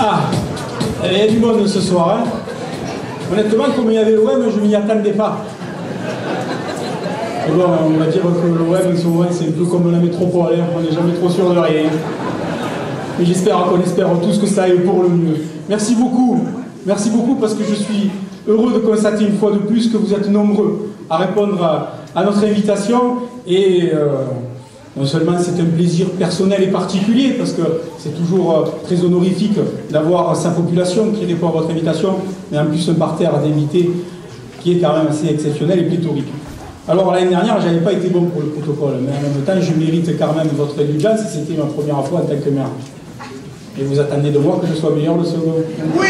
Ah, il y a du monde ce soir. Hein. Honnêtement, comme il y avait l'OM, je ne m'y attendais pas. Mais bon, on va dire que l'OM, souvent, c'est un peu comme la métropole. Hein. On n'est jamais trop sûr de rien. Mais j'espère qu'on espère tous que ça aille pour le mieux. Merci beaucoup. Merci beaucoup parce que je suis heureux de constater une fois de plus que vous êtes nombreux à répondre à notre invitation. Et non seulement c'est un plaisir personnel et particulier, parce que c'est toujours très honorifique d'avoir sa population qui répond à votre invitation, mais en plus un parterre d'invités qui est quand même assez exceptionnel et pléthorique. Alors l'année dernière, je n'avais pas été bon pour le protocole, mais en même temps, je mérite quand même votre indulgence, c'était ma première fois en tant que maire. Et vous attendez de moi que je sois meilleur le second. Oui.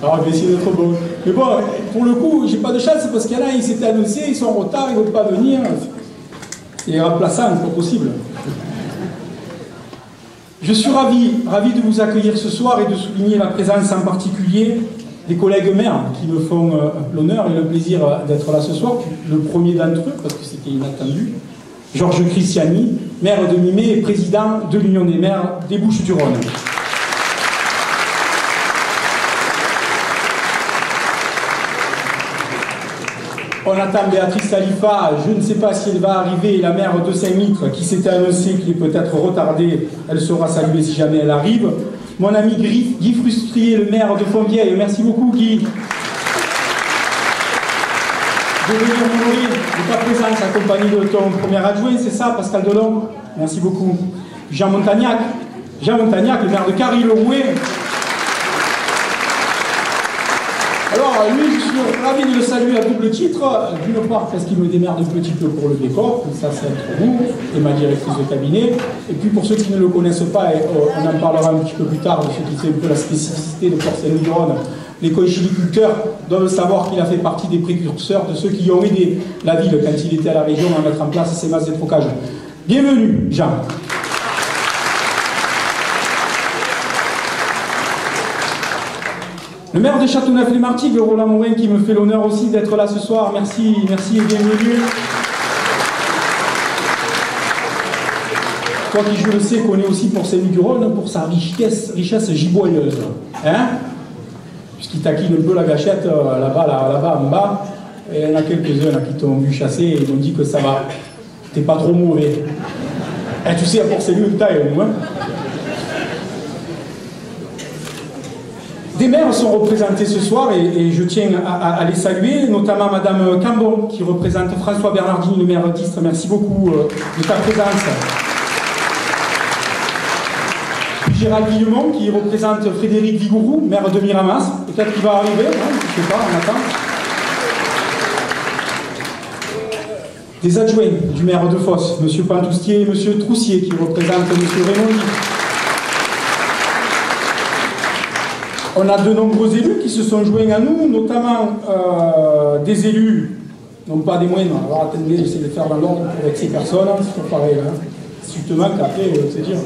Alors je vais essayer d'être bon. Mais bon, pour le coup, j'ai pas de chance parce qu'il y en a, ils s'étaient annoncés, ils sont en retard, ils ne veulent pas venir. Et remplaçant, c'est pas possible. Je suis ravi de vous accueillir ce soir et de souligner la présence en particulier des collègues maires qui me font l'honneur et le plaisir d'être là ce soir. Le premier d'entre eux, parce que c'était inattendu, Georges Cristiani, maire de Mimé et président de l'Union des maires des Bouches-du-Rhône. On attend Béatrice Salifa, je ne sais pas si elle va arriver, la maire de Saint-Mitre qui s'était annoncée, qui est peut-être retardée, elle sera saluée si jamais elle arrive. Mon ami Guy Frustrier, le maire de Fontvieille, merci beaucoup Guy. De venir m'honorer de ta présence accompagné de ton premier adjoint, c'est ça, Pascal Delon? Merci beaucoup. Jean Montagnac, le maire de Carry-le-Rouet. Alors, lui, je suis ravi de le saluer à double titre. D'une part, parce qu'il me démerde un petit peu pour le décor, ça c'est entre vous et ma directrice de cabinet. Et puis, pour ceux qui ne le connaissent pas, et on en parlera un petit peu plus tard, de ce qui fait un peu la spécificité de Port-Saint-Louis-du-Rhône, les conchiliculteurs doivent savoir qu'il a fait partie des précurseurs de ceux qui ont aidé la ville quand il était à la région à mettre en place ces masses de trocage. Bienvenue, Jean. Le maire de Châteauneuf-les-Martigues, Roland Morin, qui me fait l'honneur aussi d'être là ce soir. Merci, merci et bienvenue. Toi qui, je le sais, connais aussi pour Saint-Louis-du-Rhône, pour sa richesse giboyeuse. Hein? Puisqu'il taquine un peu la gâchette là-bas en bas. Et il y en a quelques-uns qui t'ont vu chasser et ils ont dit que ça va. T'es pas trop mauvais. Et tu sais, à Port-Saint-Louis, une taille au moins. Des maires sont représentés ce soir et je tiens à les saluer, notamment Madame Cambon qui représente François Bernardini, le maire d'Istres. Merci beaucoup de ta présence. Puis Gérald Guillemont qui représente Frédéric Vigourou, maire de Miramas. Peut-être qu'il va arriver, hein, je ne sais pas, on attend. Des adjoints du maire de Fosse, M. Pantoustier et M. Troussier qui représentent M. Raymond. On a de nombreux élus qui se sont joints à nous, notamment des élus, non pas des moindres. Alors attendez, j'essaie de faire dans l'ordre avec ces personnes, c'est pas pareil. Hein. Si tu te manques, après, c'est dire.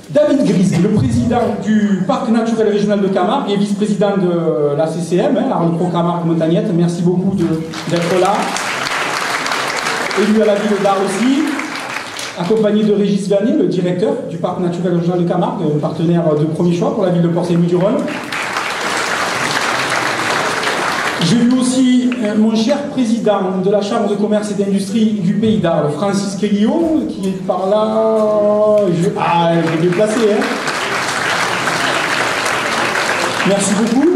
David Grise, le président du Parc naturel régional de Camargue et vice-président de la CCM, hein, la Renpro Camargue Montagnette. Merci beaucoup d'être là. Élu à la ville d'Arles aussi. Accompagné de Régis Vernier, le directeur du Parc naturel régional de Camargue, un partenaire de premier choix pour la ville de Port-Saint-Louis-du-Rhône. J'ai eu aussi mon cher président de la Chambre de commerce et d'industrie du Pays d'Arles, Francis Queguillon, qui est par là. Je vais le placer. Hein. Merci beaucoup.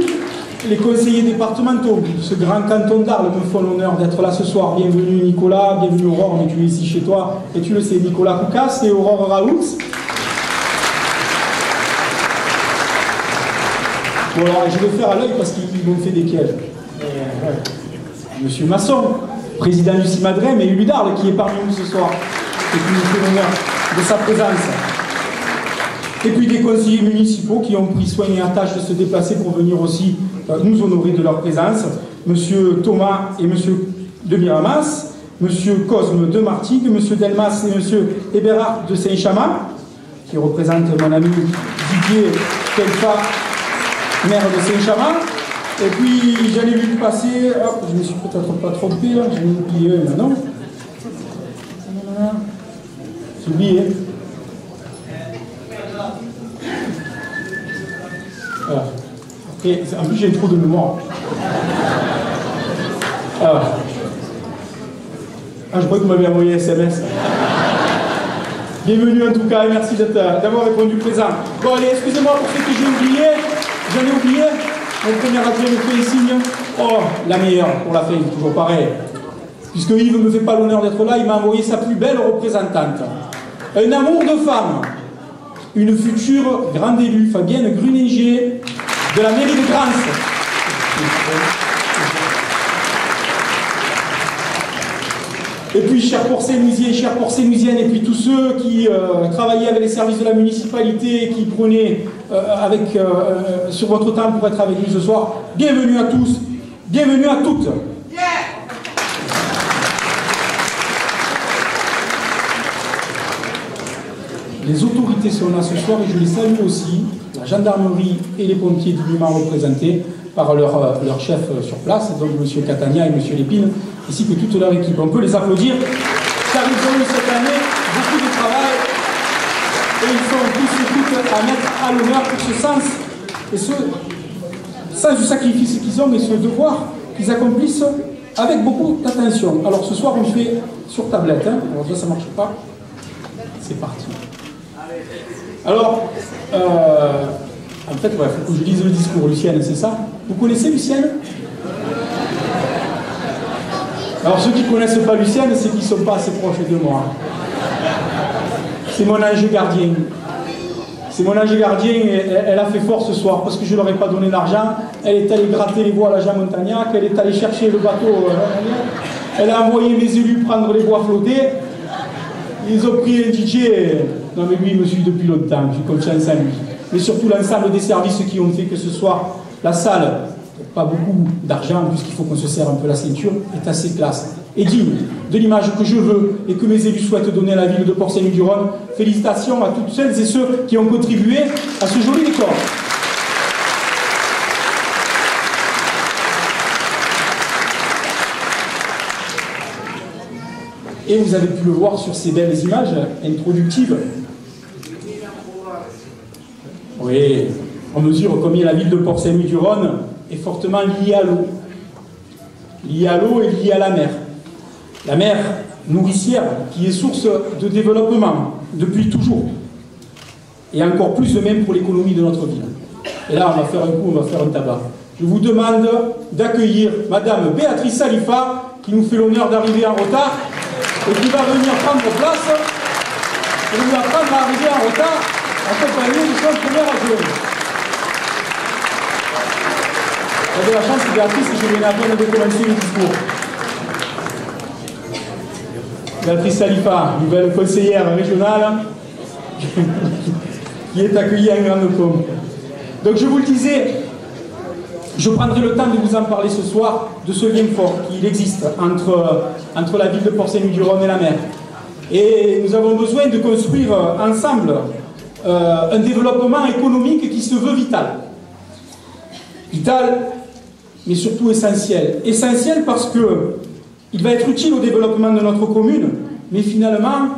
Les conseillers départementaux, ce grand canton d'Arles me font l'honneur d'être là ce soir. Bienvenue Nicolas, bienvenue Aurore, mais tu es ici chez toi, et tu le sais, Nicolas Koukas et Aurore Raoult. Bon alors, je vais faire à l'œil parce qu'ils m'ont fait des pièges. Monsieur Masson, président du CIMADREM, mais élu d'Arles, qui est parmi nous ce soir, et qui nous fait l'honneur de sa présence. Et puis des conseillers municipaux qui ont pris soin et attache de se déplacer pour venir aussi nous honorer de leur présence. Monsieur Thomas et monsieur de Miramas, monsieur Cosme de Martigues, monsieur Delmas et monsieur Eberhard de Saint-Chamas, qui représente mon ami Didier Kelfa, maire de Saint-Chamas. Et puis j'en ai vu passer, hop, je me suis peut-être pas trompé là, j'ai oublié un, non? J'ai oublié. Voilà. Après, en plus, j'ai trop de mémoire. Ah, je crois que vous m'avez envoyé un SMS. Bienvenue en tout cas et merci d'avoir répondu présent. Bon allez, excusez-moi pour ce que j'ai oublié. J'en ai oublié. Mon premier adjoint me fait un signe. Oh, la meilleure pour la fin, toujours pareil. Puisque Yves ne me fait pas l'honneur d'être là, il m'a envoyé sa plus belle représentante. Un amour de femme. Une future grande élue, Fabienne Gruninger, de la mairie de Grance. Et puis, chers Port-Saint-Louisiens, chères Port-Saint-Louisiennes, et puis tous ceux qui travaillaient avec les services de la municipalité, qui prenaient sur votre temps pour être avec nous ce soir, bienvenue à tous, bienvenue à toutes. Les autorités sont là ce soir et je les salue aussi, la gendarmerie et les pompiers dignement représentés par leur chef sur place, donc M. Catania et M. Lépine, ainsi que toute leur équipe. On peut les applaudir, car ils ont eu cette année beaucoup de travail et ils sont tous et toutes à mettre à l'honneur pour ce sens, et ce sens du sacrifice qu'ils ont et ce devoir qu'ils accomplissent avec beaucoup d'attention. Alors ce soir on fait sur tablette, hein. Alors ça ne marche pas, c'est parti. Alors, en fait, il faut que je lise le discours. Lucienne, c'est ça? Vous connaissez Lucienne? Alors, ceux qui ne connaissent pas Lucienne, c'est qu'ils ne sont pas assez proches de moi. C'est mon ange gardien. C'est mon ange gardien et elle a fait fort ce soir parce que je ne leur ai pas donné d'argent. Elle est allée gratter les bois à la Jean Montagnac, elle est allée chercher le bateau. Elle a envoyé mes élus prendre les bois flottés. Ils ont pris un DJ. Non mais lui, il me suit depuis longtemps, j'ai confiance en lui. Mais surtout l'ensemble des services qui ont fait que ce soir, la salle, pas beaucoup d'argent, puisqu'il faut qu'on se serre un peu la ceinture, est assez classe et digne de l'image que je veux et que mes élus souhaitent donner à la ville de Port-Saint-Louis-du-Rhône. Félicitations à toutes celles et ceux qui ont contribué à ce joli décor. Et vous avez pu le voir sur ces belles images introductives. Oui, on mesure combien la ville de Port-Saint-Louis-du-Rhône est fortement liée à l'eau. Liée à l'eau et liée à la mer. La mer nourricière qui est source de développement depuis toujours. Et encore plus de même pour l'économie de notre ville. Et là, on va faire un coup, on va faire un tabac. Je vous demande d'accueillir Madame Béatrice Salifa, qui nous fait l'honneur d'arriver en retard et qui va venir prendre place et nous apprendre à arriver en retard accompagné de son premier adjoint. Vous avez la chance, Béatrice, que je viens à peine de commencer le discours. Béatrice Salifa, nouvelle conseillère régionale, qui est accueillie en grande pompe. Donc je vous le disais, je prendrai le temps de vous en parler ce soir de ce lien fort qu'il existe entre la ville de Port-Saint-Louis-du-Rhône et la mer. Et nous avons besoin de construire ensemble un développement économique qui se veut vital. Vital, mais surtout essentiel. Essentiel parce qu'il va être utile au développement de notre commune, mais finalement,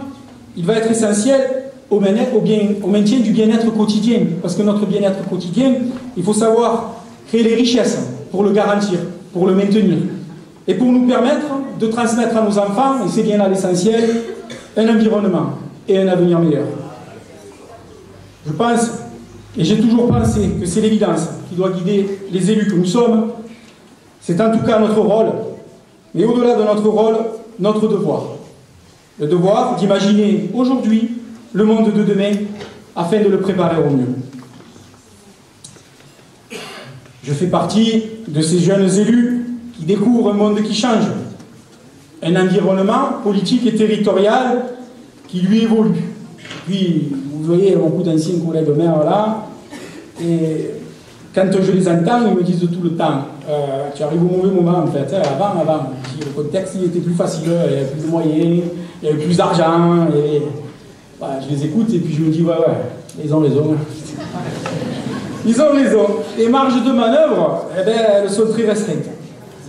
il va être essentiel au maintien du bien-être quotidien. Parce que notre bien-être quotidien, il faut savoir créer les richesses pour le garantir, pour le maintenir. Et pour nous permettre de transmettre à nos enfants, et c'est bien là l'essentiel, un environnement et un avenir meilleur. Je pense, et j'ai toujours pensé, que c'est l'évidence qui doit guider les élus que nous sommes. C'est en tout cas notre rôle, mais au-delà de notre rôle, notre devoir. Le devoir d'imaginer aujourd'hui le monde de demain afin de le préparer au mieux. Je fais partie de ces jeunes élus qui découvrent un monde qui change, un environnement politique et territorial qui lui évolue. Puis, vous voyez beaucoup d'anciens collègues maires là, et quand je les entends, ils me disent tout le temps tu arrives au mauvais moment en fait. Avant, le contexte il était plus facile, il y avait plus de moyens, il y avait plus d'argent, et voilà, je les écoute et puis je me dis ouais, ils ont raison. Ils ont raison. Les marges de manœuvre, eh ben, elles sont très restreintes.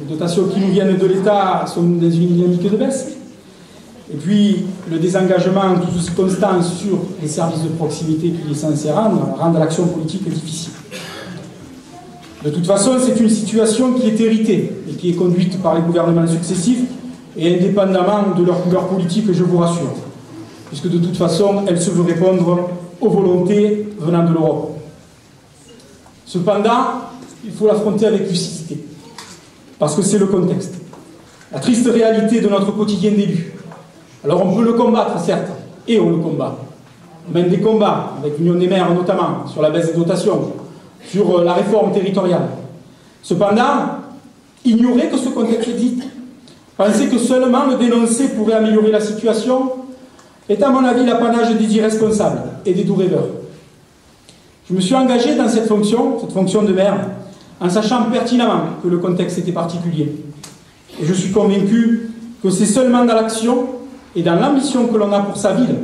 Les dotations qui nous viennent de l'État sont dans une dynamique de baisse. Et puis, le désengagement tout constant sur les services de proximité qu'il est censé rendre l'action politique difficile. De toute façon, c'est une situation qui est héritée et qui est conduite par les gouvernements successifs et indépendamment de leur couleur politique, je vous rassure, puisque de toute façon, elle se veut répondre aux volontés venant de l'Europe. Cependant, il faut l'affronter avec lucidité, parce que c'est le contexte. La triste réalité de notre quotidien d'élu. Alors on peut le combattre, certes, et on le combat. On mène des combats, avec l'Union des maires notamment, sur la baisse des dotations, sur la réforme territoriale. Cependant, ignorer que ce contexte existe, penser que seulement le dénoncer pourrait améliorer la situation, est à mon avis l'apanage des irresponsables et des doux rêveurs. Je me suis engagé dans cette fonction de maire, en sachant pertinemment que le contexte était particulier. Et je suis convaincu que c'est seulement dans l'action et dans l'ambition que l'on a pour sa ville,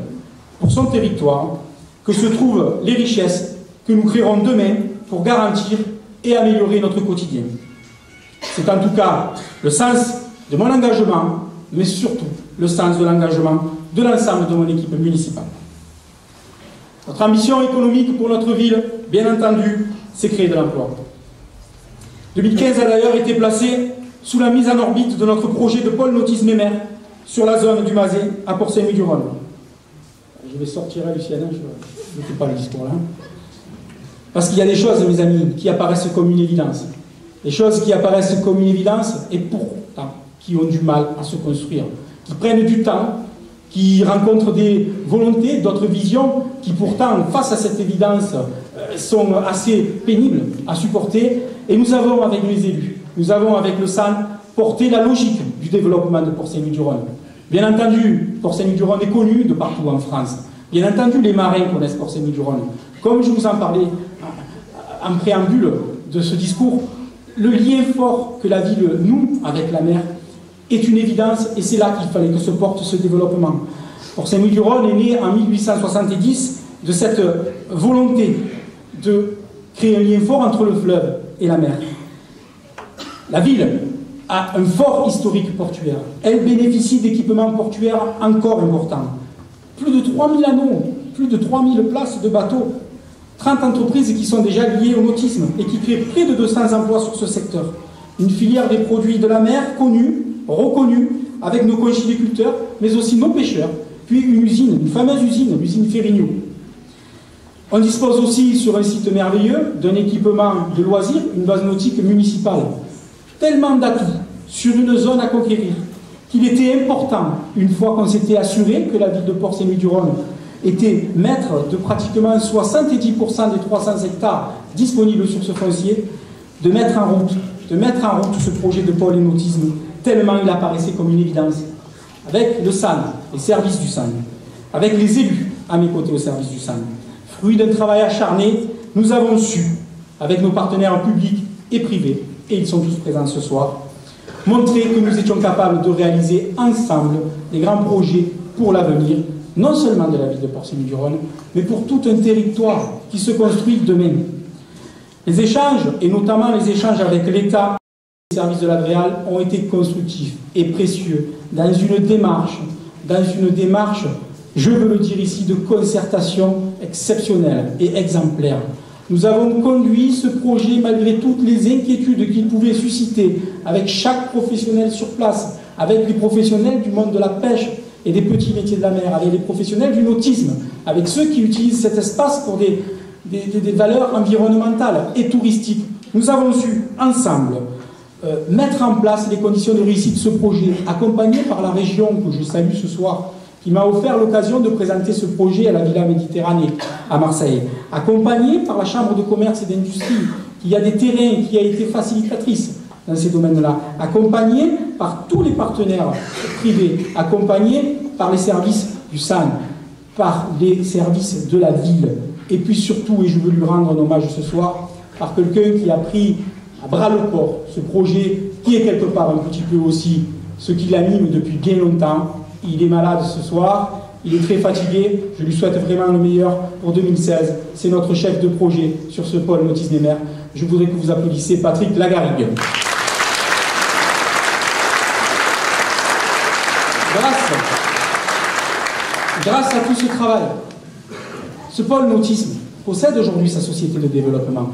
pour son territoire, que se trouvent les richesses que nous créerons demain pour garantir et améliorer notre quotidien. C'est en tout cas le sens de mon engagement, mais surtout le sens de l'engagement de l'ensemble de mon équipe municipale. Notre ambition économique pour notre ville, bien entendu, c'est créer de l'emploi. 2015 a d'ailleurs été placé sous la mise en orbite de notre projet de pôle nautisme et mer sur la zone du Mazet à Port-Saint-Louis-du-Rhône. Je vais sortir à Luciane, je ne fais pas le discours là. Parce qu'il y a des choses, mes amis, qui apparaissent comme une évidence. Des choses qui apparaissent comme une évidence et pourtant qui ont du mal à se construire, qui prennent du temps, qui rencontrent des volontés, d'autres visions, qui pourtant, face à cette évidence, sont assez pénibles à supporter. Et nous avons, avec les élus, nous avons, avec le SAN, porté la logique du développement de Port-Saint-Louis-du-Rhône. Bien entendu, Port-Saint-Louis-du-Rhône est connu de partout en France. Bien entendu, les marins connaissent Port-Saint-Louis-du-Rhône. Comme je vous en parlais en préambule de ce discours, le lien fort que la ville noue avec la mer est une évidence et c'est là qu'il fallait que se porte ce développement. Port-Saint-Louis-du-Rhône est né en 1870 de cette volonté de créer un lien fort entre le fleuve et la mer. La ville a un fort historique portuaire. Elle bénéficie d'équipements portuaires encore importants. Plus de 3000 anneaux, plus de 3000 places de bateaux, 30 entreprises qui sont déjà liées au nautisme et qui créent près de 200 emplois sur ce secteur. Une filière des produits de la mer connue, reconnue, avec nos conchyliculteurs, mais aussi nos pêcheurs, puis une usine, une fameuse usine, l'usine Ferrigno. On dispose aussi sur un site merveilleux d'un équipement de loisirs, une base nautique municipale. Tellement d'atouts sur une zone à conquérir qu'il était important, une fois qu'on s'était assuré que la ville de Port-Saint-Louis-du-Rhône était maître de pratiquement 70% des 300 hectares disponibles sur ce foncier, de mettre en route ce projet de pôle nautisme, tellement il apparaissait comme une évidence. Avec le SAN, les services du SAN, avec les élus à mes côtés au service du SAN, fruit d'un travail acharné, nous avons su, avec nos partenaires publics et privés, et ils sont tous présents ce soir, montrer que nous étions capables de réaliser ensemble des grands projets pour l'avenir, non seulement de la ville de Port-Saint-Louis-du-Rhône, mais pour tout un territoire qui se construit demain. Les échanges, et notamment les échanges avec l'État et les services de l'Adréal, ont été constructifs et précieux dans une démarche, je veux le dire ici, de concertation exceptionnelle et exemplaire. Nous avons conduit ce projet malgré toutes les inquiétudes qu'il pouvait susciter avec chaque professionnel sur place, avec les professionnels du monde de la pêche et des petits métiers de la mer, avec les professionnels du nautisme, avec ceux qui utilisent cet espace pour des valeurs environnementales et touristiques. Nous avons su, ensemble, mettre en place les conditions de réussite de ce projet, accompagné par la région que je salue ce soir, qui m'a offert l'occasion de présenter ce projet à la Villa Méditerranée, à Marseille, accompagné par la Chambre de commerce et d'industrie, qui a des terrains, qui a été facilitatrice dans ces domaines-là, accompagné par tous les partenaires privés, accompagné par les services du SAN, par les services de la ville, et puis surtout, et je veux lui rendre un hommage ce soir, par quelqu'un qui a pris à bras le corps ce projet, qui est quelque part un petit peu aussi ce qui l'anime depuis bien longtemps. Il est malade ce soir, il est très fatigué, je lui souhaite vraiment le meilleur pour 2016. C'est notre chef de projet sur ce pôle nautisme et mer. Je voudrais que vous applaudissiez Patrick Lagarigue. Grâce à tout ce travail, ce pôle nautisme possède aujourd'hui sa société de développement,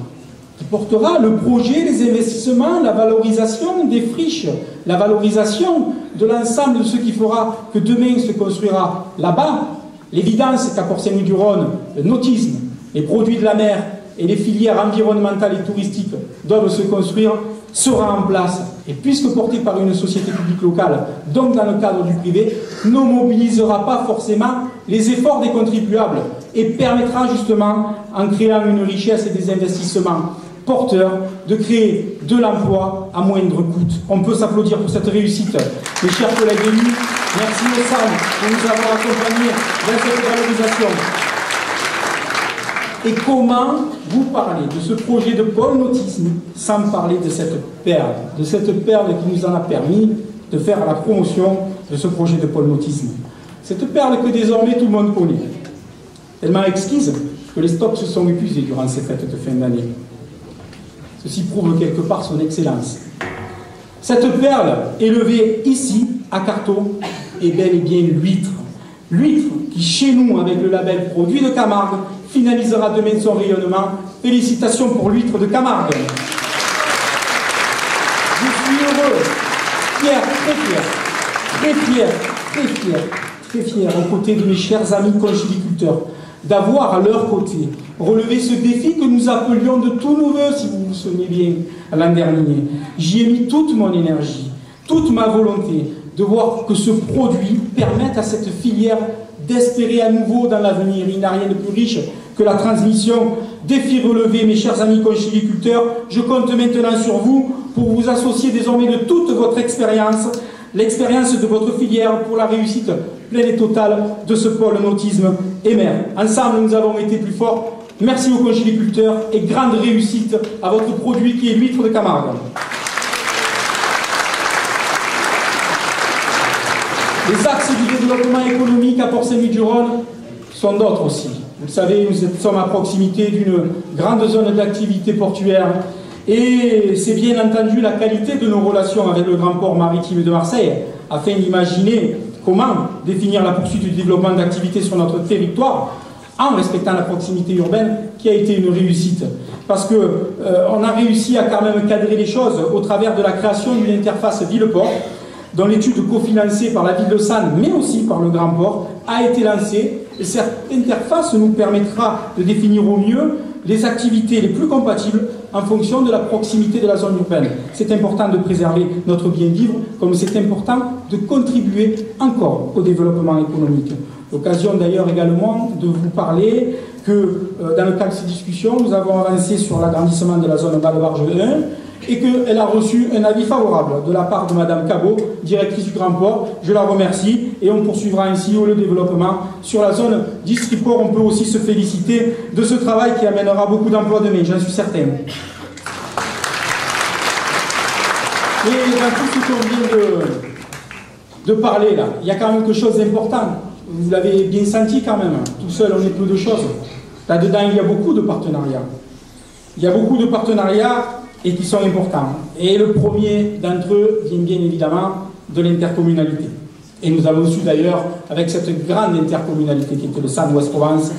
qui portera le projet, les investissements, la valorisation des friches, la valorisation de l'ensemble de ce qui fera que demain se construira là-bas. L'évidence qu'à Port-Saint-Louis-du-Rhône, le nautisme, les produits de la mer et les filières environnementales et touristiques doivent se construire sera en place. Et puisque porté par une société publique locale, donc dans le cadre du privé, ne mobilisera pas forcément les efforts des contribuables et permettra justement, en créant une richesse et des investissements porteurs, de créer de l'emploi à moindre coût. On peut s'applaudir pour cette réussite. Mes chers collègues élus, merci au SAN de nous avoir accompagnés dans cette valorisation. Et comment vous parler de ce projet de pôle nautisme sans parler de cette perle qui nous en a permis de faire la promotion de ce projet de pôle nautisme. Cette perle que désormais tout le monde connaît, tellement exquise que les stocks se sont épuisés durant ces fêtes de fin d'année. Ceci prouve quelque part son excellence. Cette perle élevée ici, à Carteau, est bel et bien l'huître. L'huître qui, chez nous, avec le label Produit de Camargue, finalisera demain son rayonnement. Félicitations pour l'huître de Camargue. Je suis heureux, fier, très fier, aux côtés de mes chers amis conchyliculteurs, d'avoir à leur côté relevé ce défi que nous appelions de tous nos voeux, si vous vous souvenez bien, l'an dernier. J'y ai mis toute mon énergie, toute ma volonté de voir que ce produit permette à cette filière d'espérer à nouveau dans l'avenir. Il n'y a rien de plus riche que la transmission. Défi relevé, mes chers amis conchyliculteurs, je compte maintenant sur vous pour vous associer désormais de toute votre expérience, l'expérience de votre filière pour la réussite pleine et totale de ce pôle nautisme et mer. Ensemble, nous avons été plus forts. Merci aux conchyliculteurs et grande réussite à votre produit qui est l'huître de Camargue. Les axes du développement économique à Port-Saint-Louis-du-Rhône sont d'autres aussi. Vous le savez, nous sommes à proximité d'une grande zone d'activité portuaire et c'est bien entendu la qualité de nos relations avec le grand port maritime de Marseille afin d'imaginer comment définir la poursuite du développement d'activités sur notre territoire en respectant la proximité urbaine qui a été une réussite. Parce qu'on a réussi à quand même cadrer les choses au travers de la création d'une interface ville-port dont l'étude cofinancée par la ville de Sants, mais aussi par le Grand Port, a été lancée. Et cette interface nous permettra de définir au mieux les activités les plus compatibles en fonction de la proximité de la zone urbaine. C'est important de préserver notre bien-vivre, comme c'est important de contribuer encore au développement économique. L'occasion d'ailleurs également de vous parler que dans le cadre de ces discussions, nous avons avancé sur l'agrandissement de la zone Val-de-Barge 1, et qu'elle a reçu un avis favorable de la part de Madame Cabot, directrice du Grand Port. Je la remercie et on poursuivra ainsi le développement sur la zone d'Istriport. On peut aussi se féliciter de ce travail qui amènera beaucoup d'emplois demain, j'en suis certain. Et dans tout ce qu'on vient de parler là, il y a quand même quelque chose d'important. Vous l'avez bien senti quand même, tout seul on est peu de choses. Là-dedans il y a beaucoup de partenariats. Il y a beaucoup de partenariats et qui sont importants. Et le premier d'entre eux vient bien évidemment de l'intercommunalité. Et nous avons su d'ailleurs, avec cette grande intercommunalité qui était le SAN Ouest-Provence,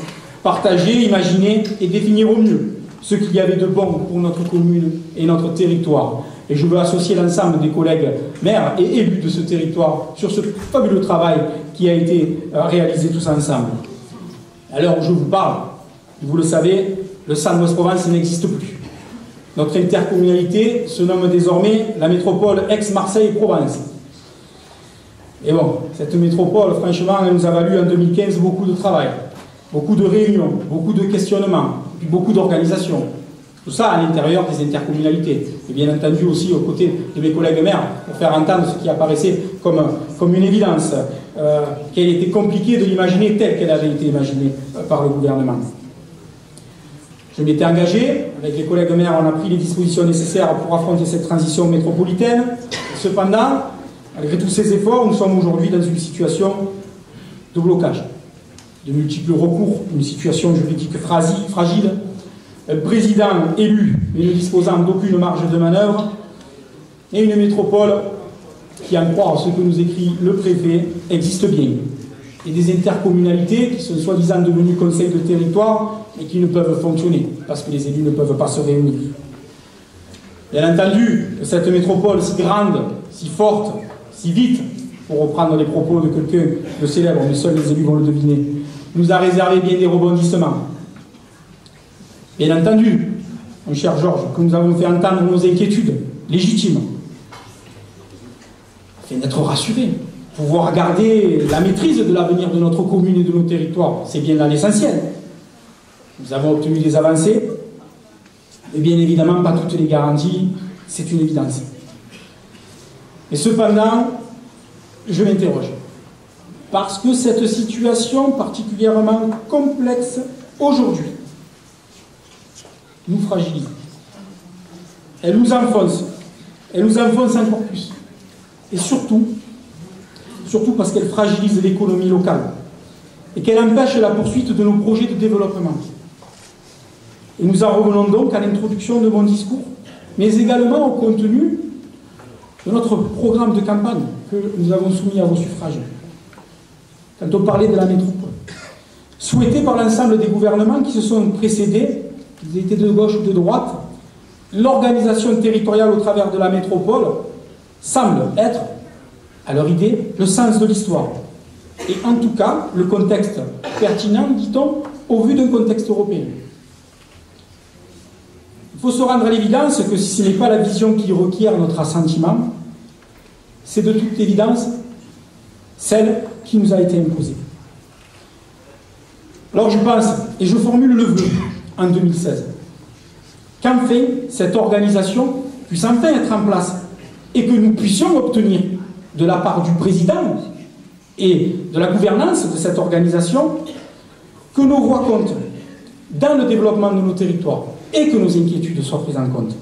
partager, imaginer et définir au mieux ce qu'il y avait de bon pour notre commune et notre territoire. Et je veux associer l'ensemble des collègues maires et élus de ce territoire sur ce fabuleux travail qui a été réalisé tous ensemble. À l'heure où je vous parle, vous le savez, le SAN Ouest-Provence n'existe plus. Notre intercommunalité se nomme désormais la métropole Aix-Marseille-Provence. Et bon, cette métropole, franchement, elle nous a valu en 2015 beaucoup de travail, beaucoup de réunions, beaucoup de questionnements, puis beaucoup d'organisations. Tout ça à l'intérieur des intercommunalités. Et bien entendu aussi aux côtés de mes collègues maires, pour faire entendre ce qui apparaissait comme une évidence, qu'elle était compliqué de l'imaginer telle qu'elle avait été imaginée par le gouvernement. Je m'étais engagé, avec les collègues maires, on a pris les dispositions nécessaires pour affronter cette transition métropolitaine. Cependant, malgré tous ces efforts, nous sommes aujourd'hui dans une situation de blocage, de multiples recours, une situation juridique fragile, un président élu mais ne disposant d'aucune marge de manœuvre, et une métropole qui, en croire ce que nous écrit le préfet, existe bien. Et des intercommunalités qui sont soi-disant devenues conseils de territoire et qui ne peuvent fonctionner parce que les élus ne peuvent pas se réunir. Bien entendu, cette métropole si grande, si forte, si vite, pour reprendre les propos de quelqu'un de célèbre, mais seuls les élus vont le deviner, nous a réservé bien des rebondissements. Bien entendu, mon cher Georges, que nous avons fait entendre nos inquiétudes légitimes, afin d'être rassurés, pouvoir garder la maîtrise de l'avenir de notre commune et de nos territoires. C'est bien là l'essentiel. Nous avons obtenu des avancées, mais bien évidemment pas toutes les garanties, c'est une évidence. Et cependant, je m'interroge, parce que cette situation particulièrement complexe aujourd'hui nous fragilise. Elle nous enfonce encore plus. Et surtout parce qu'elle fragilise l'économie locale et qu'elle empêche la poursuite de nos projets de développement. Et nous en revenons donc à l'introduction de mon discours, mais également au contenu de notre programme de campagne que nous avons soumis à vos suffrages. Quand on parlait de la métropole, souhaitée par l'ensemble des gouvernements qui se sont précédés, qu'ils étaient de gauche ou de droite, l'organisation territoriale au travers de la métropole semble être, à leur idée, le sens de l'histoire. Et en tout cas, le contexte pertinent, dit-on, au vu d'un contexte européen. Il faut se rendre à l'évidence que si ce n'est pas la vision qui requiert notre assentiment, c'est de toute évidence celle qui nous a été imposée. Alors je pense, et je formule le vœu, en 2016, qu'enfin cette organisation puisse enfin être en place et que nous puissions obtenir de la part du président et de la gouvernance de cette organisation que nos voix comptent dans le développement de nos territoires et que nos inquiétudes soient prises en compte.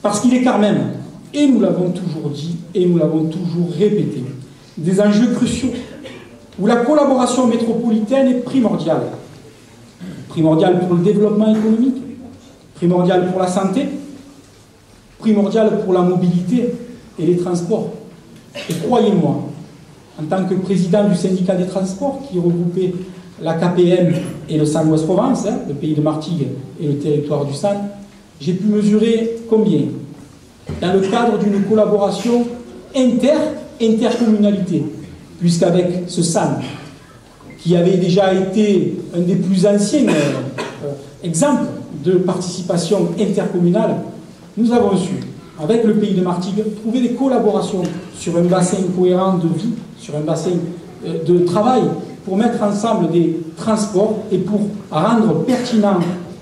Parce qu'il est quand même, et nous l'avons toujours dit et nous l'avons toujours répété, des enjeux cruciaux où la collaboration métropolitaine est primordiale. Primordiale pour le développement économique, primordiale pour la santé, primordiale pour la mobilité et les transports. Et croyez-moi, en tant que président du syndicat des transports qui regroupait la KPM et le SAN Ouest-Provence, le pays de Martigues et le territoire du SAN, j'ai pu mesurer combien, dans le cadre d'une collaboration intercommunalité, puisqu'avec ce SAN, qui avait déjà été un des plus anciens exemples de participation intercommunale, nous avons su, avec le pays de Martigues, trouver des collaborations sur un bassin cohérent de vie, sur un bassin de travail, pour mettre ensemble des transports et pour rendre pertinent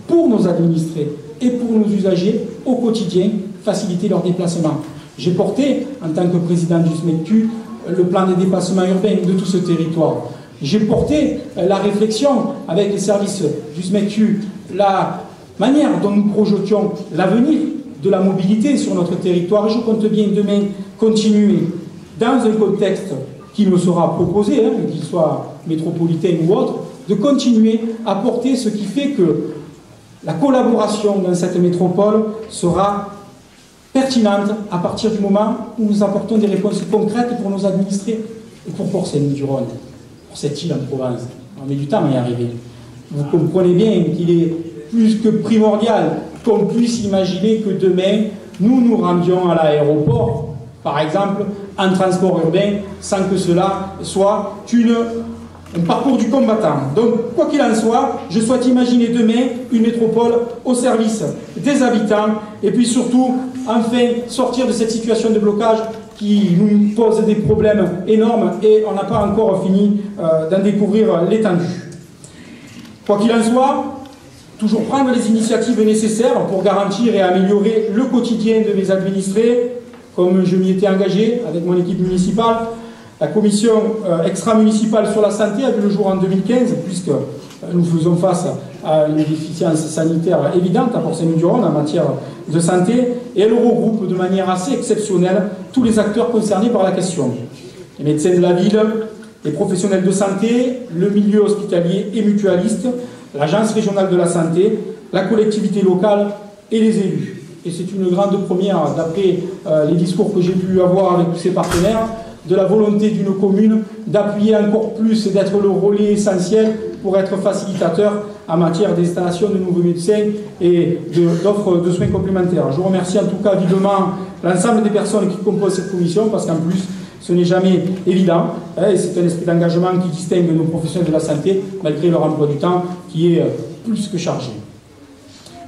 pour nos administrés et pour nos usagers au quotidien, faciliter leur déplacement. J'ai porté, en tant que président du SMECTU, le plan des déplacements urbains de tout ce territoire. J'ai porté la réflexion avec les services du SMECTU, la manière dont nous projetions l'avenir de la mobilité sur notre territoire. Et je compte bien demain continuer dans un contexte qui me sera proposé, qu'il soit métropolitain ou autre, de continuer à porter ce qui fait que la collaboration dans cette métropole sera pertinente à partir du moment où nous apportons des réponses concrètes pour nos administrés et pour Port-Saint-Denis-du-Rhône, pour cette île en Provence. On met du temps à y arriver. Vous comprenez bien qu'il est plus que primordial qu'on puisse imaginer que demain, nous nous rendions à l'aéroport, par exemple, en transport urbain, sans que cela soit un parcours du combattant. Donc, quoi qu'il en soit, je souhaite imaginer demain une métropole au service des habitants et puis surtout, enfin, sortir de cette situation de blocage qui nous pose des problèmes énormes et on n'a pas encore fini d'en découvrir l'étendue. Quoi qu'il en soit, toujours prendre les initiatives nécessaires pour garantir et améliorer le quotidien de mes administrés, comme je m'y étais engagé avec mon équipe municipale. La commission extra-municipale sur la santé a vu le jour en 2015, puisque nous faisons face à une déficience sanitaire évidente à Port-Saint-Denis-du-Rhône en matière de santé, et elle regroupe de manière assez exceptionnelle tous les acteurs concernés par la question. Les médecins de la ville, les professionnels de santé, le milieu hospitalier et mutualiste, l'agence régionale de la santé, la collectivité locale et les élus. Et c'est une grande première, d'après les discours que j'ai pu avoir avec tous ces partenaires, de la volonté d'une commune d'appuyer encore plus et d'être le relais essentiel pour être facilitateur en matière d'installation de nouveaux médecins et d'offres de soins complémentaires. Je remercie en tout cas vivement l'ensemble des personnes qui composent cette commission, parce qu'en plus, ce n'est jamais évident, et c'est un esprit d'engagement qui distingue nos professionnels de la santé, malgré leur emploi du temps qui est plus que chargé.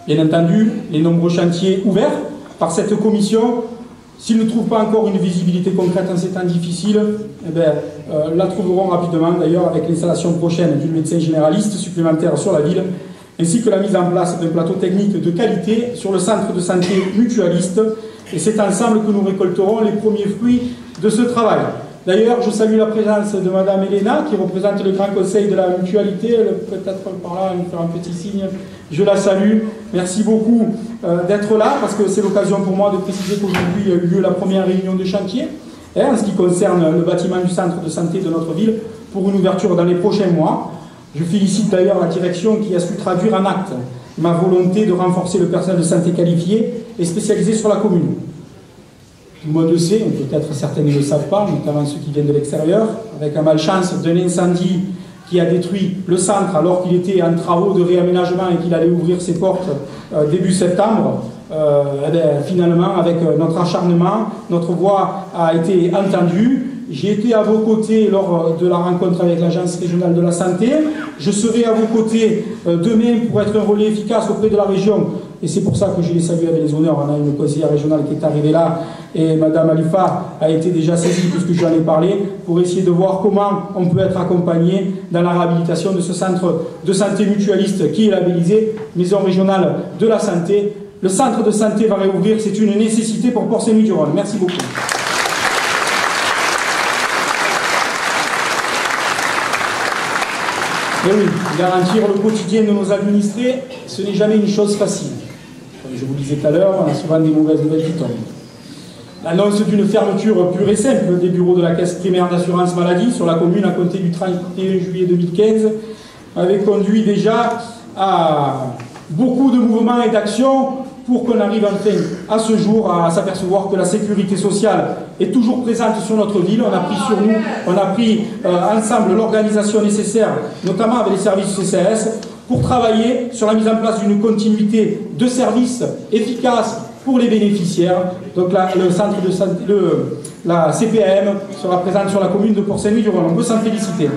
Bien entendu, les nombreux chantiers ouverts par cette commission, s'ils ne trouvent pas encore une visibilité concrète en ces temps difficiles, la trouveront rapidement, d'ailleurs, avec l'installation prochaine d'une médecin généraliste supplémentaire sur la ville, ainsi que la mise en place d'un plateau technique de qualité sur le centre de santé mutualiste. Et c'est ensemble que nous récolterons les premiers fruits de ce travail. D'ailleurs, je salue la présence de Madame Elena, qui représente le Grand Conseil de la Mutualité. Elle peut-être par là nous faire un petit signe. Je la salue. Merci beaucoup d'être là, parce que c'est l'occasion pour moi de préciser qu'aujourd'hui a eu lieu la première réunion de chantier, en ce qui concerne le bâtiment du centre de santé de notre ville, pour une ouverture dans les prochains mois. Je félicite d'ailleurs la direction qui a su traduire en acte ma volonté de renforcer le personnel de santé qualifié et spécialisé sur la commune. Tout le monde le sait, peut-être certains ne le savent pas, notamment ceux qui viennent de l'extérieur, avec la malchance d'un incendie qui a détruit le centre alors qu'il était en travaux de réaménagement et qu'il allait ouvrir ses portes début septembre. Finalement, avec notre acharnement, notre voix a été entendue. J'ai été à vos côtés lors de la rencontre avec l'Agence régionale de la santé. Je serai à vos côtés demain pour être un relais efficace auprès de la région. Et c'est pour ça que je les salue avec les honneurs. On a une conseillère régionale qui est arrivée là, et Madame Alifa a été déjà saisie puisque j'en ai parlé, pour essayer de voir comment on peut être accompagné dans la réhabilitation de ce centre de santé mutualiste qui est labellisé Maison régionale de la santé. Le centre de santé va réouvrir, c'est une nécessité pour Port-Saint-Louis-du-Rhône. Merci beaucoup. Et oui, garantir le quotidien de nos administrés, ce n'est jamais une chose facile. Comme je vous le disais tout à l'heure, on a souvent des mauvaises nouvelles qui tombent. L'annonce d'une fermeture pure et simple des bureaux de la Caisse primaire d'assurance maladie sur la commune à compter du 31 juillet 2015 avait conduit déjà à beaucoup de mouvements et d'actions pour qu'on arrive enfin à ce jour à s'apercevoir que la sécurité sociale est toujours présente sur notre ville. On a pris sur nous, on a pris ensemble l'organisation nécessaire, notamment avec les services CCAS, pour travailler sur la mise en place d'une continuité de services efficace pour les bénéficiaires. Donc là, le centre de santé, la CPAM sera présente sur la commune de Port-Saint-Louis-du-Rhône. On peut s'en féliciter.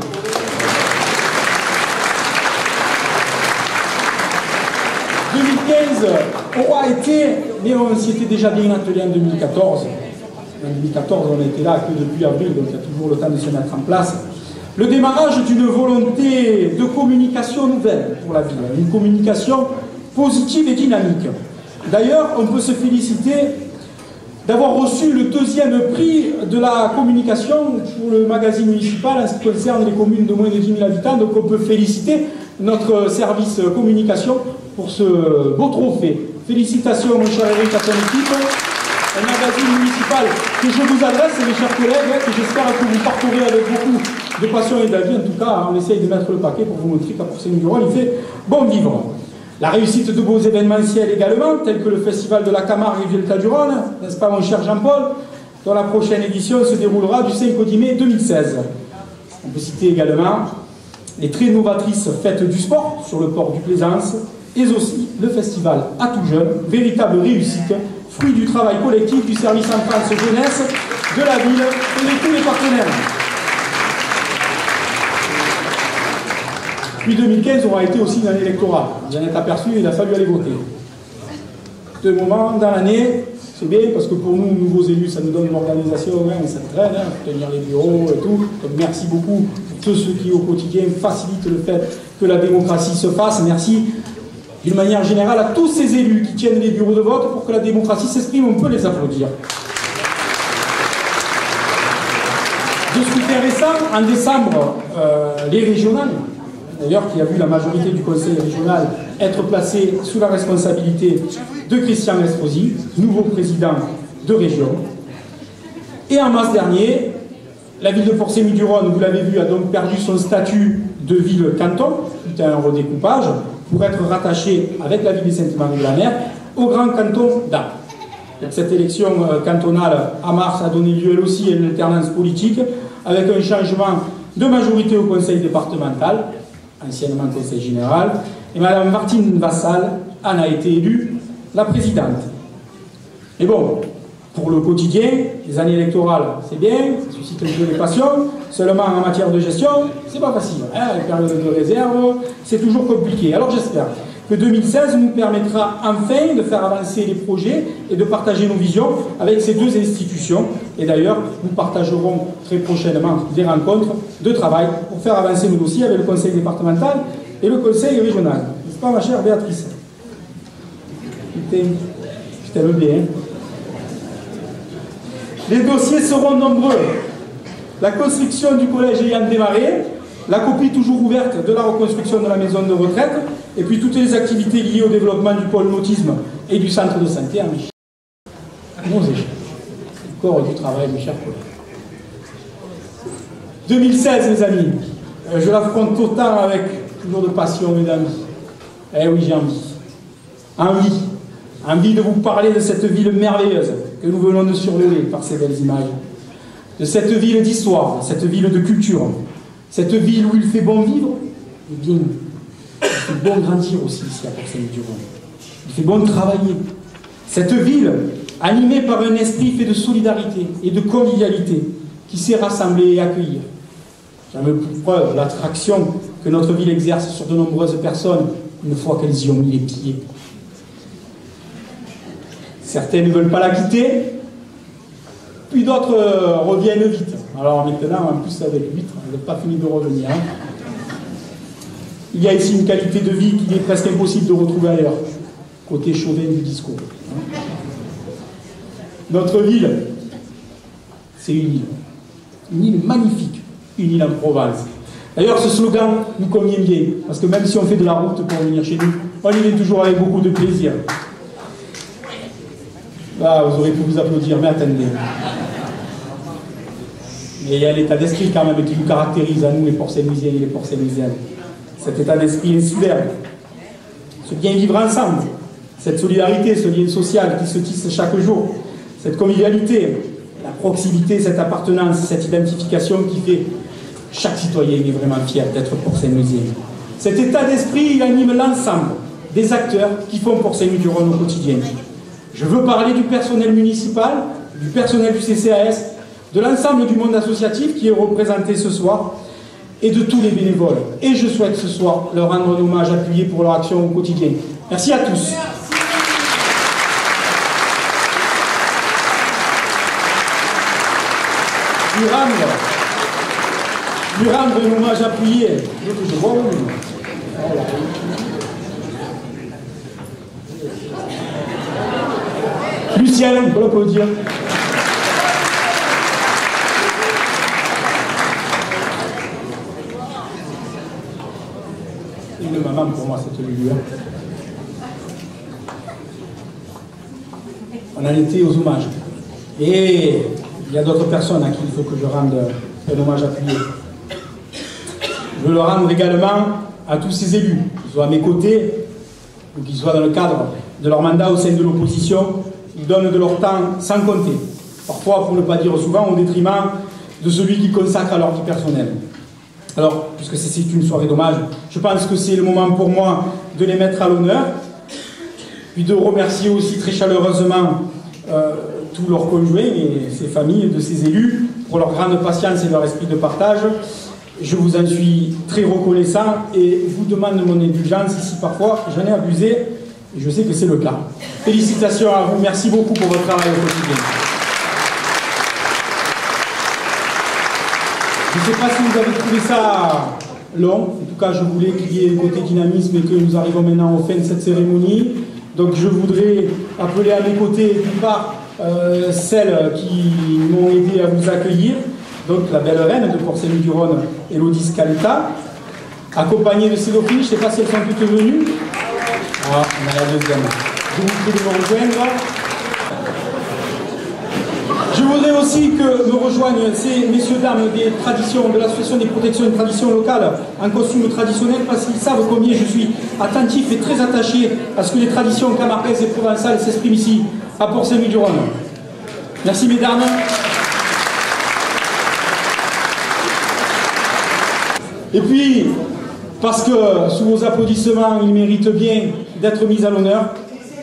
Aura été, mais on s'y était déjà bien attelé en 2014. En 2014, on était là que depuis avril, donc il y a toujours le temps de se mettre en place. Le démarrage d'une volonté de communication nouvelle pour la ville, une communication positive et dynamique. D'ailleurs, on peut se féliciter d'avoir reçu le 2e prix de la communication pour le magazine municipal en ce qui concerne les communes de moins de 10 000 habitants. Donc on peut féliciter notre service communication pour ce beau trophée. Félicitations, mon cher Eric, à ton équipe. Un magazine municipal que je vous adresse, mes chers collègues, que j'espère que vous parcourez avec beaucoup de passion et d'avis. En tout cas, on essaye de mettre le paquet pour vous montrer qu'à Port-Saint-Louis-du-Rhône, il fait bon vivre. La réussite de beaux événementiels également, tels que le Festival de la Camargue et Delta du Rhône, n'est-ce pas, mon cher Jean-Paul, dont la prochaine édition se déroulera du 5 au 10 mai 2016. On peut citer également les très novatrices fêtes du sport sur le port du Plaisance, et aussi le festival à tout jeune, véritable réussite, fruit du travail collectif du service enfance jeunesse de la ville et de tous les partenaires. Puis 2015 aura été aussi une année électorale. Vous en êtes aperçu, il a fallu aller voter. De moments dans l'année, c'est bien parce que pour nous, nouveaux élus, ça nous donne une organisation, hein, ça traîne, pour tenir les bureaux et tout. Donc merci beaucoup pour tous ceux qui au quotidien facilitent le fait que la démocratie se fasse. Merci d'une manière générale à tous ces élus qui tiennent les bureaux de vote pour que la démocratie s'exprime. On peut les applaudir. De scrutin récent, en décembre, les régionales, d'ailleurs qui a vu la majorité du conseil régional être placée sous la responsabilité de Christian Estrosi, nouveau président de région. Et en mars dernier, la ville de Port-Saint-Louis-du-Rhône, vous l'avez vu, a donc perdu son statut de ville-canton, suite à un redécoupage, pour être rattachée avec la ville de Sainte-Marie-de-la-Mer au grand canton d'Arles. Cette élection cantonale à mars a donné lieu elle aussi à une alternance politique avec un changement de majorité au conseil départemental, anciennement conseil général, Et Madame Martine Vassal en a été élue la présidente. Et bon, pour le quotidien, les années électorales, c'est bien, ça suscite un peu les passions. Seulement en matière de gestion, c'est pas facile. Hein, les périodes de réserve, c'est toujours compliqué. Alors j'espère que 2016 nous permettra enfin de faire avancer les projets et de partager nos visions avec ces deux institutions. Et d'ailleurs, nous partagerons très prochainement des rencontres de travail pour faire avancer nos dossiers avec le conseil départemental et le conseil régional. N'est-ce pas, ma chère Béatrice? Putain, je t'aime bien. Les dossiers seront nombreux. La construction du collège ayant démarré, la copie toujours ouverte de la reconstruction de la maison de retraite, et puis toutes les activités liées au développement du pôle nautisme et du centre de santé en Michel. Nos échecs. C'est encore du travail, mes chers collègues. 2016, les amis. Je l'affronte autant avec toujours de passion et d'envie. Eh oui, j'ai envie. Envie de vous parler de cette ville merveilleuse que nous venons de survoler par ces belles images. De cette ville d'histoire, cette ville de culture, cette ville où il fait bon vivre, et bien, il fait bon grandir aussi ici à Port-Saint-Louis-du-Rhône. Il fait bon travailler. Cette ville animée par un esprit fait de solidarité et de convivialité qui sait rassembler et accueillir. J'en veux pour preuve l'attraction que notre ville exerce sur de nombreuses personnes une fois qu'elles y ont mis les pieds. Certains ne veulent pas la quitter, puis d'autres reviennent vite. Alors maintenant, en plus avec 8, on n'a pas fini de revenir. Hein. Il y a ici une qualité de vie qu'il est presque impossible de retrouver ailleurs, côté chauvin du discours. Hein. Notre ville, c'est une île magnifique, une île en Provence. D'ailleurs, ce slogan nous convient bien, parce que même si on fait de la route pour venir chez nous, on y vient toujours avec beaucoup de plaisir. Là, vous aurez pu vous applaudir, mais attendez. Mais il y a l'état d'esprit quand même qui nous caractérise à nous, les Port-Saint-Louisiens et les Port-Saint-Louisiennes. Cet état d'esprit insulaire, ce bien vivre ensemble, cette solidarité, ce lien social qui se tisse chaque jour, cette convivialité, la proximité, cette appartenance, cette identification qui fait chaque citoyen est vraiment fier d'être Port-Saint-Louisien. Cet état d'esprit, il anime l'ensemble des acteurs qui font Port-Saint-Louis-du-Rhône au quotidien. Je veux parler du personnel municipal, du personnel du CCAS, de l'ensemble du monde associatif qui est représenté ce soir, et de tous les bénévoles. Et je souhaite ce soir leur rendre un hommage appuyé pour leur action au quotidien. Merci à tous. Lui rendre un hommage appuyé. Je vois où. Lucien, on peut l'applaudir. Une maman pour moi, cette lueur. On en était aux hommages. Et il y a d'autres personnes à qui il faut que je rende un hommage appuyé. Je veux le rendre également à tous ces élus, qu'ils soient à mes côtés ou qu'ils soient dans le cadre de leur mandat au sein de l'opposition. Ils donnent de leur temps sans compter. Parfois, pour ne pas dire souvent, au détriment de celui qui consacre à leur vie personnelle. Alors, puisque c'est une soirée d'hommage, je pense que c'est le moment pour moi de les mettre à l'honneur, puis de remercier aussi très chaleureusement tous leurs conjoints et ces familles de ces élus pour leur grande patience et leur esprit de partage. Je vous en suis très reconnaissant et vous demande mon indulgence ici parfois, j'en ai abusé et je sais que c'est le cas. Félicitations à vous, merci beaucoup pour votre travail au quotidien. Je ne sais pas si vous avez trouvé ça long, en tout cas je voulais qu'il y ait un côté dynamisme et que nous arrivons maintenant au fin de cette cérémonie. Donc je voudrais appeler à mes côtés d'une part celles qui m'ont aidé à vous accueillir, donc la belle reine de Port-Saint-Louis-du-Rhône, Élodie Scaletta, accompagnée de ses dauphines, je ne sais pas si elles sont toutes venues. Ah, on a la deuxième. Je vous prie de me rejoindre. Je voudrais aussi que me rejoignent ces messieurs-dames des traditions, de l'association des protections et des traditions locales en costume traditionnel, parce qu'ils savent combien je suis attentif et très attaché à ce que les traditions camarguaises et provençales s'expriment ici, à Port-Saint-Louis-du-Rhône. Merci mesdames. Et puis, parce que sous vos applaudissements, il mérite bien d'être mis à l'honneur,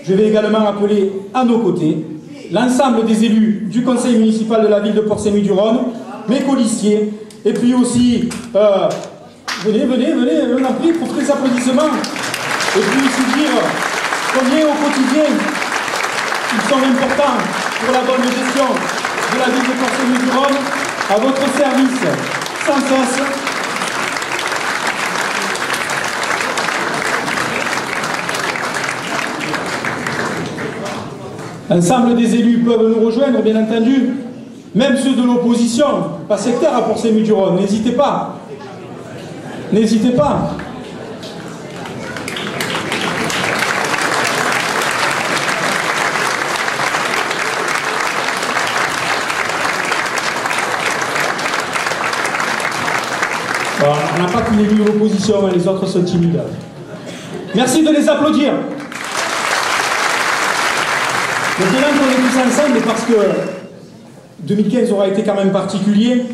je vais également appeler à nos côtés l'ensemble des élus du conseil municipal de la ville de Port-Saint-Louis-du-Rhône, mes colistiers, et puis aussi, venez, on en prie, pour tous les applaudissements, et puis aussi dire combien au quotidien ils sont importants pour la bonne gestion de la ville de Port-Saint-Louis-du-Rhône, à votre service, sans cesse. L'ensemble des élus peuvent nous rejoindre, bien entendu, même ceux de l'opposition, pas sectaire à Port-Saint-Louis-du-Rhône, n'hésitez pas. N'hésitez pas. Alors, on n'a pas qu'une élue de l'opposition, les autres sont timides. Merci de les applaudir. Maintenant qu'on est tous ensemble, parce que 2015 aura été quand même particulier,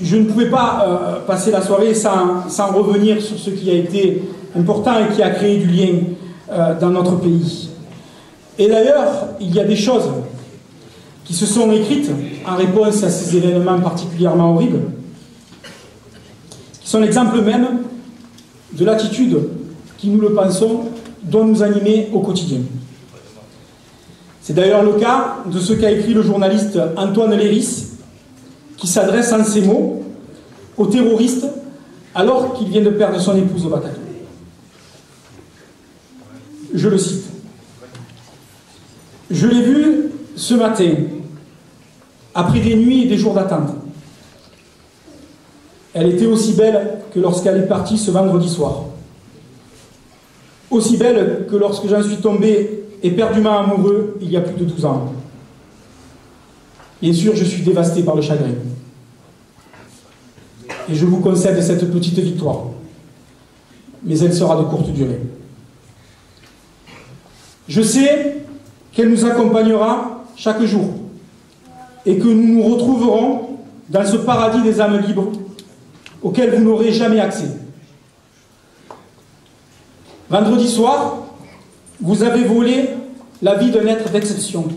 je ne pouvais pas passer la soirée sans revenir sur ce qui a été important et qui a créé du lien dans notre pays. Et d'ailleurs, il y a des choses qui se sont écrites en réponse à ces événements particulièrement horribles, qui sont l'exemple même de l'attitude qui, nous le pensons, doit nous animer au quotidien. C'est d'ailleurs le cas de ce qu'a écrit le journaliste Antoine Léris, qui s'adresse en ces mots aux terroristes alors qu'il vient de perdre son épouse au Bataclan. Je le cite. « Je l'ai vue ce matin, après des nuits et des jours d'attente. Elle était aussi belle que lorsqu'elle est partie ce vendredi soir. Aussi belle que lorsque j'en suis tombé éperdument amoureux il y a plus de 12 ans. Bien sûr, je suis dévasté par le chagrin. Et je vous concède cette petite victoire. Mais elle sera de courte durée. Je sais qu'elle nous accompagnera chaque jour et que nous nous retrouverons dans ce paradis des âmes libres auquel vous n'aurez jamais accès. Vendredi soir, vous avez volé la vie d'un être d'exception,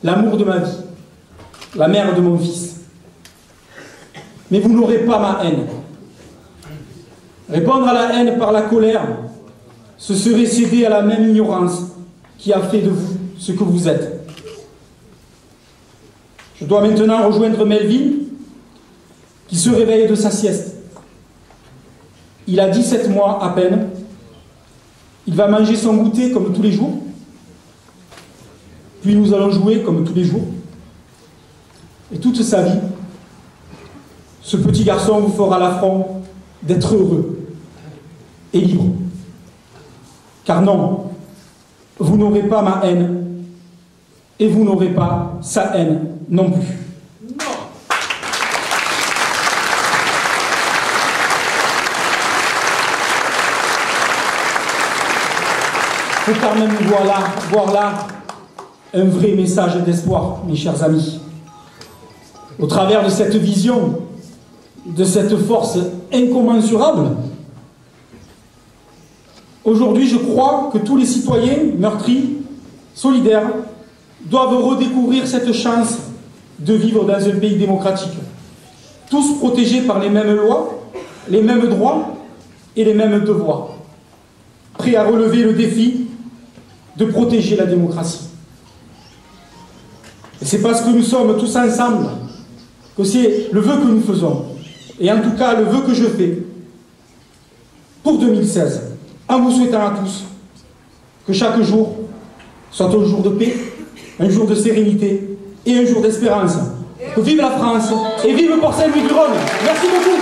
l'amour de ma vie, la mère de mon fils. Mais vous n'aurez pas ma haine. Répondre à la haine par la colère, ce serait céder à la même ignorance qui a fait de vous ce que vous êtes. Je dois maintenant rejoindre Melvin, qui se réveille de sa sieste. Il a 17 mois à peine. Il va manger son goûter comme tous les jours. Puis nous allons jouer comme tous les jours. Et toute sa vie, ce petit garçon vous fera l'affront d'être heureux et libre. Car non, vous n'aurez pas ma haine et vous n'aurez pas sa haine non plus. Il faut quand même voir là un vrai message d'espoir, mes chers amis. Au travers de cette vision, de cette force incommensurable, aujourd'hui, je crois que tous les citoyens meurtris, solidaires, doivent redécouvrir cette chance de vivre dans un pays démocratique. Tous protégés par les mêmes lois, les mêmes droits et les mêmes devoirs. Prêts à relever le défi de protéger la démocratie. Et c'est parce que nous sommes tous ensemble que c'est le vœu que nous faisons, et en tout cas le vœu que je fais pour 2016, en vous souhaitant à tous que chaque jour soit un jour de paix, un jour de sérénité et un jour d'espérance. Que vive la France et vive Port-Saint-Louis-du-Rhône. Merci beaucoup.